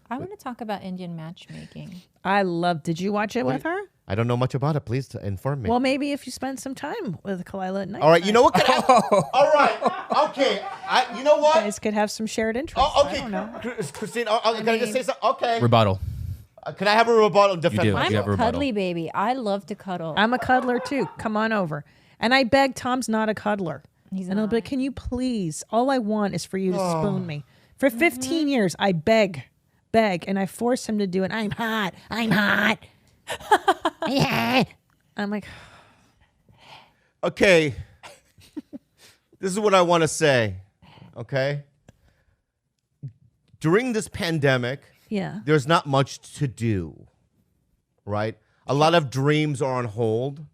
I want to talk about Indian matchmaking. Did you watch it with her? I don't know much about it. Please inform me. Well, maybe if you spend some time with Kalila at night. All right, you know what? All right, okay. You know what? You guys could have some shared interests. Oh, okay, I don't know. Christina. Can I just say something? Okay. Rebuttal. Can I have a rebuttal and defend do. myself? I'm You have a a rebuttal. cuddly baby. I love to cuddle. I'm a cuddler too. Come on over. And I beg, Tom's not a cuddler. He's and he'll be like, not. can you please? All I want is for you to spoon me. For 15 years, I beg, and I force him to do it. I'm hot. Yeah. I'm like, Okay. This is what I want to say. Okay. During this pandemic, yeah. there's not much to do, right? A lot of dreams are on hold,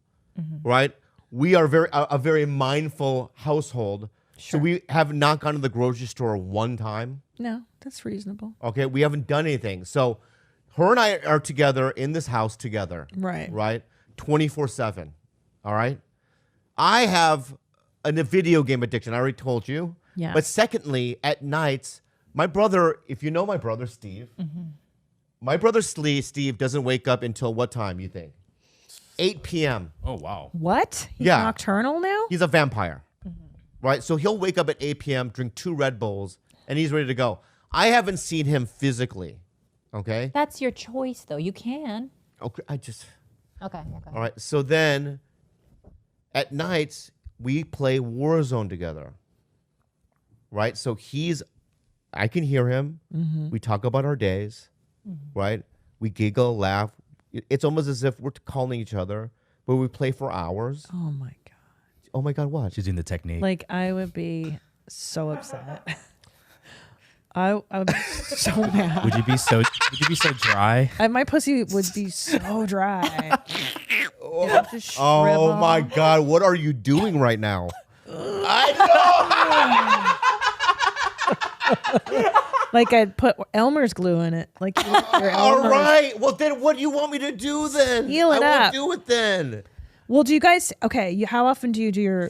right? We are a very mindful household. So we have not gone to the grocery store one time. No, that's reasonable. Okay, we haven't done anything. So her and I are together in this house together. Right. Right? 24/7. All right? I have a video game addiction. I already told you. Yeah. But secondly, at nights, my brother, if you know my brother Steve, my brother Steve doesn't wake up until what time, you think? 8 p.m. Oh, wow. What? He's Yeah. nocturnal now? He's a vampire. Right? So he'll wake up at 8 p.m., drink 2 Red Bulls, and he's ready to go. I haven't seen him physically. Okay? That's your choice, though. You can. Okay, Okay. all right. So then at nights, we play Warzone together. Right? So I can hear him. We talk about our days. Right? We giggle, laugh. It's almost as if we're calling each other, but we play for hours. Oh my God. Oh my God, what? She's doing the technique. Like, I would be so upset. I would be so mad. Would you be so dry? My pussy would be so dry. It would just Oh shrivel. my God, what are you doing right now? Like I'd put Elmer's glue in it. Like your All Elmer's. right. Well, then what do you want me to do then? Heal it I up. won't do it then. Well, do you guys? Okay, how often do you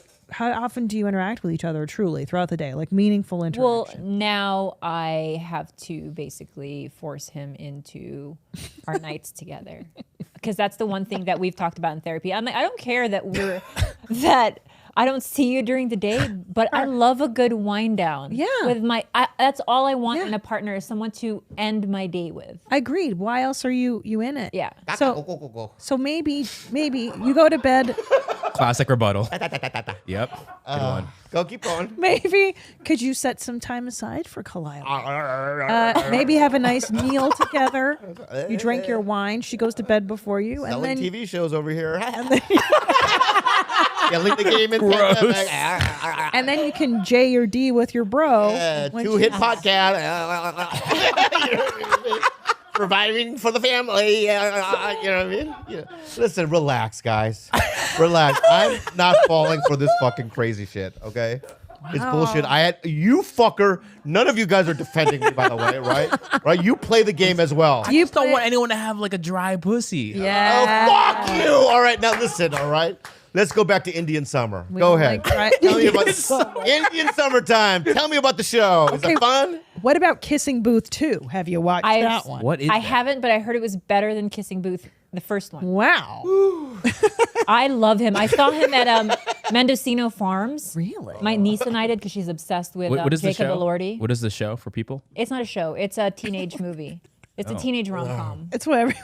interact with each other truly throughout the day? Like meaningful interaction. Well, now I have to basically force him into our nights together, because that's the one thing that we've talked about in therapy. I'm like, I don't care that that I don't see you during the day, but I love a good wind down. Yeah. With that's all I want in a partner, is someone to end my day with. I agreed. Why else are you in it? Yeah. So maybe you go to bed. Classic rebuttal. Yep. Good one. Go, keep going. Maybe could you set some time aside for Kalila? Maybe have a nice meal together. You drink your wine. She goes to bed before you, and Selling then TV shows over here. Killing the game in pandemic. and then you can J or D with your bro. when 2-hit she- podcast. Surviving for the family. You know what I mean? Yeah. Listen, relax, guys. Relax. I'm not falling for this fucking crazy shit, okay? It's bullshit. You fucker. None of you guys are defending me, by the way, right? Right? You play the game as well. I just don't want anyone to have like a dry pussy. Yeah. Oh, fuck you. All right, now listen, all right? Let's go back to Indian Summer. Go don't ahead. like dry- Tell me about Indian Summertime. Tell me about the show. Is Okay. it fun? What about Kissing Booth 2? Have you watched that one? What is I that? haven't, but I heard it was better than Kissing Booth, the first one. Wow. I love him. I saw him at Mendocino Farms. Really? My niece and I did, because she's obsessed with What is the Jacob show? Elordi. What is the show for people? It's not a show. It's a teenage movie. It's a teenage rom-com. It's what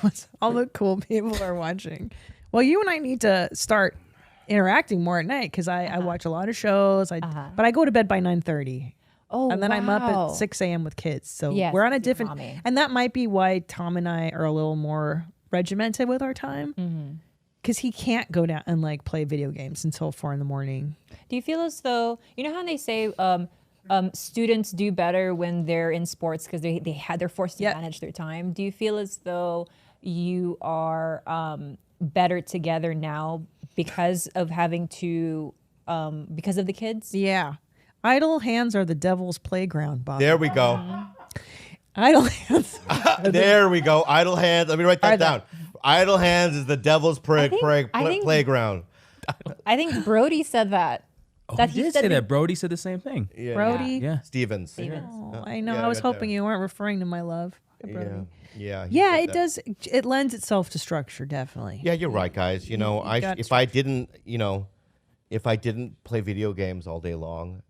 all the cool people are watching. Well, you and I need to start interacting more at night, because I watch a lot of shows. But I go to bed by 9:30. Oh, And then I'm up wow. at 6 a.m. with kids. So Yes, we're on a you're different, mommy. and that might be why Tom and I are a little more regimented with our time. Because he can't go down and like play video games until 4 a.m. Do you feel as though, you know how they say students do better when they're in sports because they're forced to Yeah. manage their time? Do you feel as though you are better together now because of having to, because of the kids? Yeah. Idle hands are the devil's playground, Bob. There we go. Idle hands. There we go. Idle hands. Let me write that down. Idle hands is the devil's I think- playground. I think Brody said that. Oh, That he he did said say that- that. Brody said the same thing. Yeah. Brody. Yeah. Stevens. Stevens. Oh, I know. Yeah, I was right there. hoping you weren't referring to my love. Yeah. He Yeah, said it that. does. It lends itself to structure, definitely. Yeah, you're right, guys. You know, if I didn't play video games all day long,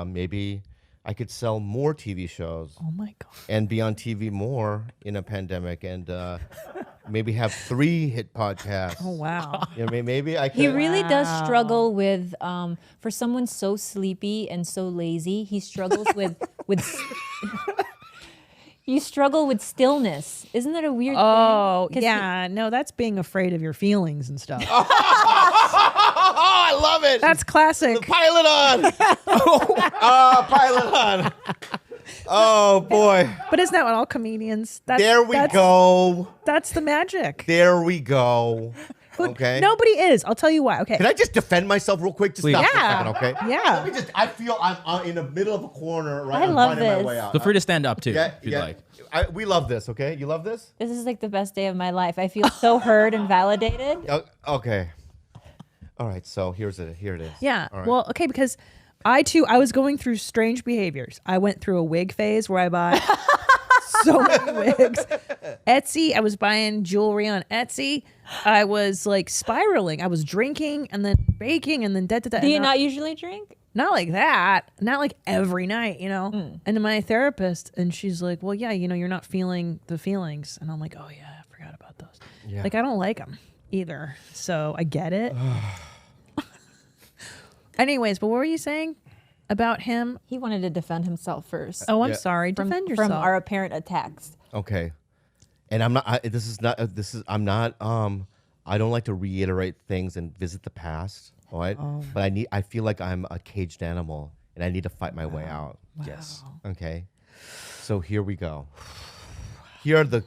maybe I could sell more TV shows. Oh my God. And be on TV more in a pandemic, and maybe have 3 hit podcasts. Oh wow. You know, maybe I could. He really does struggle with, for someone so sleepy and so lazy, he struggles you struggle with stillness. Isn't that a weird thing? 'Cause yeah. No, that's being afraid of your feelings and stuff. Oh, I love it. That's classic. Pilot on. Pilot on. Oh boy. But isn't that what all comedians? There we go. That's the magic. There we go. But Okay. nobody is. I'll tell you why. Okay. Can I just defend myself real quick? Just stop for a Yeah. second, okay? Yeah. Let me I feel I'm in the middle of a corner, right? I I'm love finding my this. way out. Feel free to stand up too, if you'd like. We love this, okay? You love this? This is like the best day of my life. I feel so heard and validated. Okay. All right, so here it is. Yeah. All right. Well, okay, because I was going through strange behaviors. I went through a wig phase where I bought so many wigs. Etsy, I was buying jewelry on Etsy. I was like spiraling. I was drinking and then baking and then da-da-da. Do you not usually drink? Not like that. Not like every night, you know? And then my therapist, and she's like, well, yeah, you know, you're not feeling the feelings. And I'm like, oh, yeah, I forgot about those. Yeah. Like, I don't like them either. So I get it. Anyways, but what were you saying about him? He wanted to defend himself first. Oh, I'm Yeah. sorry. from, Defend yourself. from our apparent attacks. Okay. And I'm not I don't like to reiterate things and visit the past, all right? But I feel like I'm a caged animal and I need to fight my way out. Yes. Okay. So here we go. Here are the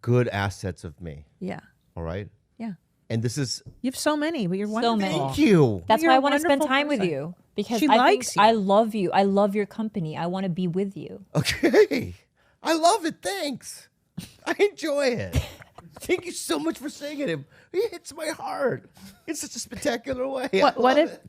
good assets of me, Yeah. all right? Yeah. And this is You have so many, but you're So wonderful. many. thank you. That's You're why I a want to spend wonderful time with person. you because She I likes think you. I love you. I love your company. I want to be with you. Okay. I love it. Thanks. I enjoy it. Thank you so much for saying it. It hits my heart in such a spectacular way. What if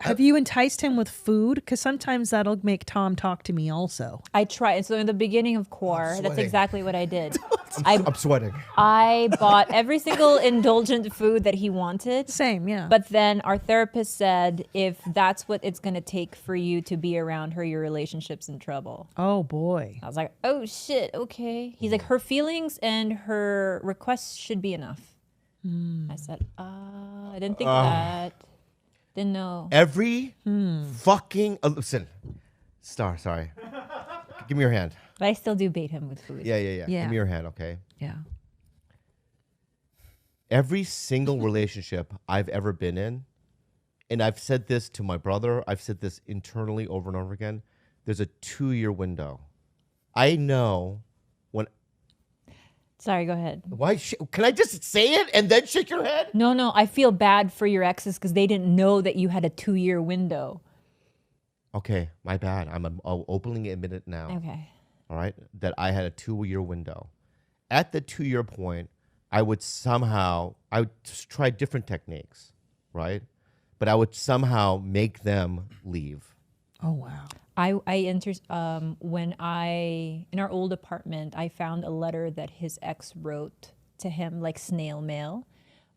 have you enticed him with food? Because sometimes that'll make Tom talk to me also. I try. And so in the beginning of Core, that's sweating. exactly what I did. I'm sweating. I bought every single indulgent food that he wanted. Same, yeah. But then our therapist said, if that's what it's going to take for you to be around her, your relationship's in trouble. oh boy. I was like, oh shit, okay. He's like, her feelings and her requests should be enough. I said, I didn't think that. Didn't know. Every fucking listen, sorry. Give me your hand. But I still do bait him with food. Yeah. Yeah. Give me your hand, okay? Yeah. Every single relationship I've ever been in, and I've said this to my brother, I've said this internally over and over again, there's a 2-year window. I know when. Sorry, go ahead. Why? Can I just say it and then shake your head? No, I feel bad for your exes because they didn't know that you had a 2-year window. Okay, my bad. I'm openly admit it now. Okay. All right, that I had a 2-year window. At the 2-year point, I would just try different techniques, right? But I would somehow make them leave. Oh wow. When in our old apartment, I found a letter that his ex wrote to him, like snail mail,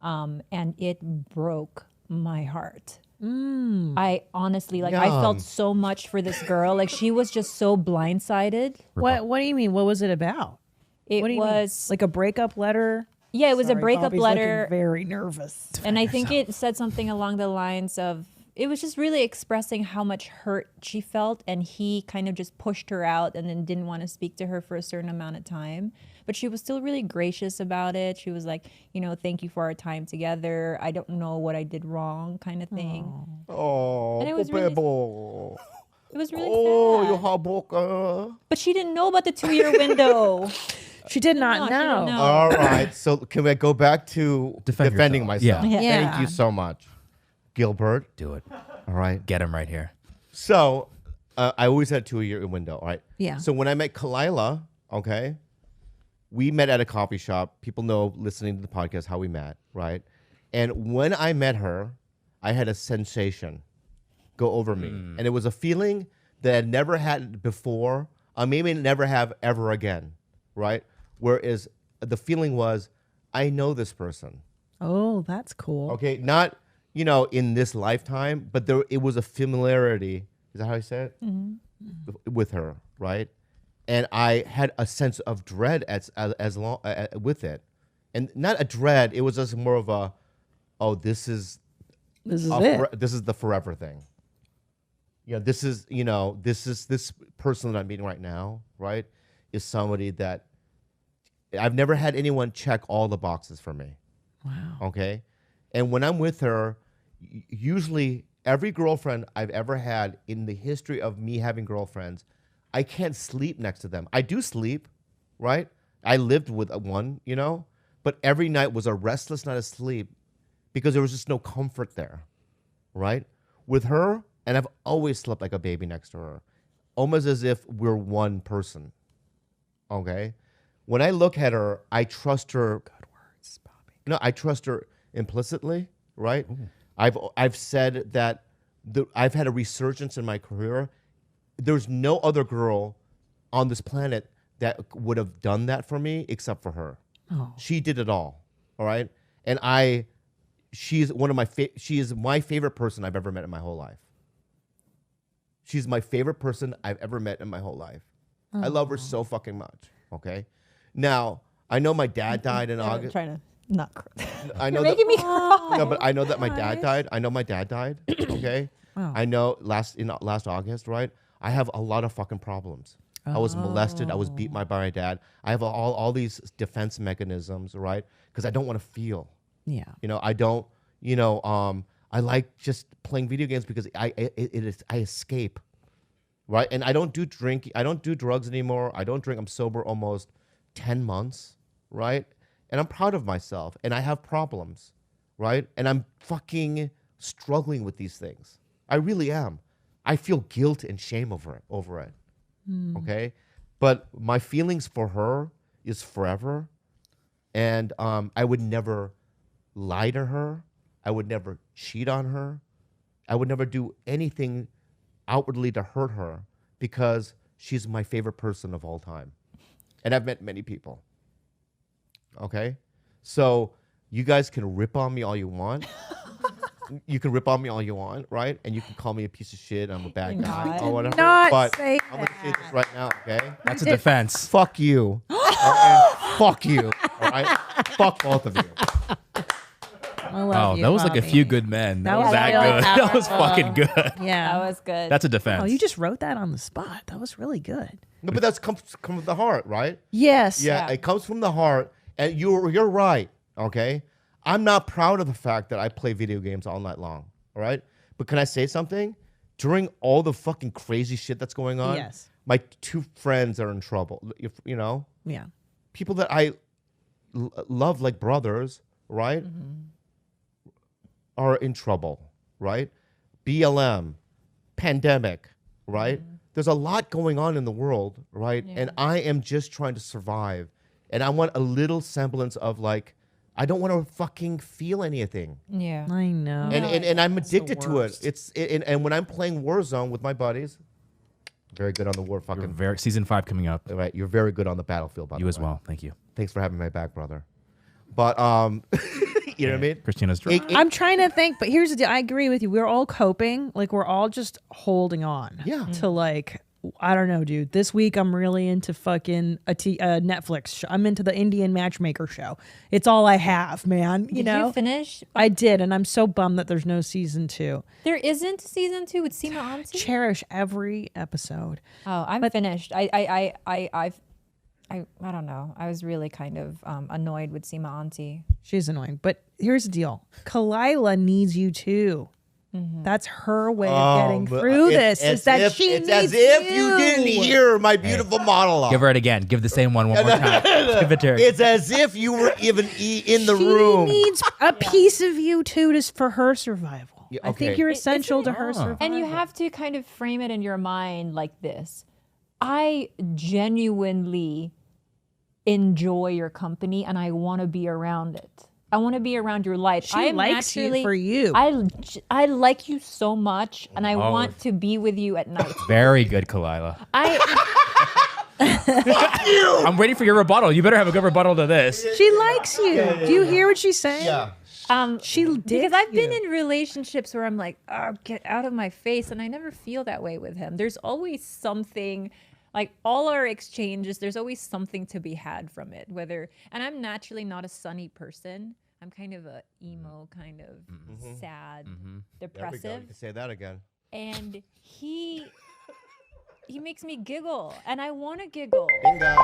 and it broke my heart. I honestly, I felt so much for this girl. Like, she was just so blindsided. What do you mean? What was it about? It What do you was mean? Like a breakup letter? yeah, it was a Sorry, breakup Bobby's letter. looking very nervous. And I think it said something along the lines of, it was just really expressing how much hurt she felt, and he kind of just pushed her out and then didn't want to speak to her for a certain amount of time. But she was still really gracious about it. She was like, thank you for our time together. I don't know what I did wrong, kind of thing. Oh, And it was really- Bebo. It was really Oh, sad. you heartbroken. But she didn't know about the 2-year window. She did not No, she didn't know. know. All right, so can I go back to Defend defending yourself. myself? Yeah. Yeah. Thank you so much, Gilbert. Do it. All right. Get him right here. So I always had a 2-year window. All right. Yeah. So when I met Kalila, okay, we met at a coffee shop. People know, listening to the podcast, how we met, right? And when I met her, I had a sensation go over me. And it was a feeling that I'd never had before, or maybe never have ever again, right? Whereas the feeling was, I know this person. Oh, that's cool. Okay, not in this lifetime, but it was a familiarity. Is that how I say it? With her, right? And I had a sense of dread as long with it, and not a dread. It was just more of a, oh, this is it. This is the forever thing. This is this person that I'm meeting right now, right, is somebody that I've never had anyone check all the boxes for me. Wow. Okay, and when I'm with her, usually every girlfriend I've ever had in the history of me having girlfriends, I can't sleep next to them. I do sleep, right? I lived with one, but every night was a restless night of sleep because there was just no comfort there, right? With her, and I've always slept like a baby next to her, almost as if we're one person, okay? When I look at her, I trust her. Good words, Bobby. No, I trust her implicitly, right? Ooh. I've said that I've had a resurgence in my career. There's no other girl on this planet that would have done that for me except for her. Oh. She did it all right? And she's she is my favorite person I've ever met in my whole life. She's my favorite person I've ever met in my whole life. Oh. I love her so fucking much, okay? Now, I know my dad died in August. I'm trying to not cry. I know You're making me cry. No, but I know that my dad died. I know my dad died, okay? Wow. I know last August, right? I have a lot of fucking problems. I was molested. I was beat by my dad. I have all these defense mechanisms, right? Because I don't want to feel. Yeah. I don't. I like just playing video games because I escape, right? And I don't do drink. I don't do drugs anymore. I don't drink. I'm sober almost 10 months, right? And I'm proud of myself. And I have problems, right? And I'm fucking struggling with these things. I really am. I feel guilt and shame over it. Okay? But my feelings for her is forever. And I would never lie to her. I would never cheat on her. I would never do anything outwardly to hurt her because she's my favorite person of all time. And I've met many people. Okay? So you guys can rip on me all you want. You can rip on me all you want, right? And you can call me a piece of shit. I'm a bad guy or whatever. But I'm going to say this right now, okay? That's a defense. Fuck you. And fuck you. All right? Fuck both of you. I love you, that was like a Bobby. few good men. That was was that really good. That was powerful. fucking good. Yeah. That was good. That's a defense. Oh, you just wrote that on the spot. That was really good. No, but that's comes from the heart, right? Yes. Yeah, Yeah. it comes from the heart. And you're right, okay? I'm not proud of the fact that I play video games all night long, all right? But can I say something? During all the fucking crazy shit that's going on, Yes. my two friends are in trouble. Yeah. People that I love like brothers, right? Are in trouble, right? BLM, pandemic, right? There's a lot going on in the world, right? Yeah. And I am just trying to survive. And I want a little semblance of like, I don't want to fucking feel anything. Yeah. I know. And I'm addicted to it. worst. And when I'm playing Warzone with my buddies, very good on the war You're fucking. season 5 coming up. Right, you're very good on the battlefield, by the You way. as well. Thank you. Thanks for having my back, brother. But you know what I mean? Christina's drunk. I'm trying to think, but here's the deal. I agree with you. We're all coping. Like, we're all just holding on. Yeah. To like, I don't know, dude. This week I'm really into fucking a Netflix show. I'm into the Indian Matchmaker show. It's all I have, man. You Did know? you finish? I did, and I'm so bummed that there's no season 2. There isn't season 2 with Seema Auntie? Cherish every episode. Oh, I'm finished. I don't know. I was really kind of annoyed with Seema Auntie. She's annoying. But here's the deal. Kalila needs you too. That's her way of getting but through it's this. as Is that if- she it's needs as if you didn't hear my beautiful monologue. Give her it again. Give the same one more time. Give it to her. It's as if you were even in the She room. needs a piece of you too, just for her survival. Yeah, I think okay. you're Isn't essential it? to her survival. And you have to kind of frame it in your mind like this. I genuinely enjoy your company and I want to be around it. I want to be around your light. She I am likes you naturally- for you. I like you so much and I want to be with you at night. Very good, Kalila. I'm waiting for your rebuttal. You better have a good rebuttal to this. She likes you. Do you hear what she's saying? Yeah. She because digs I've been you. in relationships where I'm like, oh, get out of my face, and I never feel that way with him. There's always something, like all our exchanges. There's always something to be had from it. And I'm naturally not a sunny person. I'm kind of a emo, kind of sad, There we go. depressive, You can say that again. and he makes me giggle, and I want to giggle. Bingo.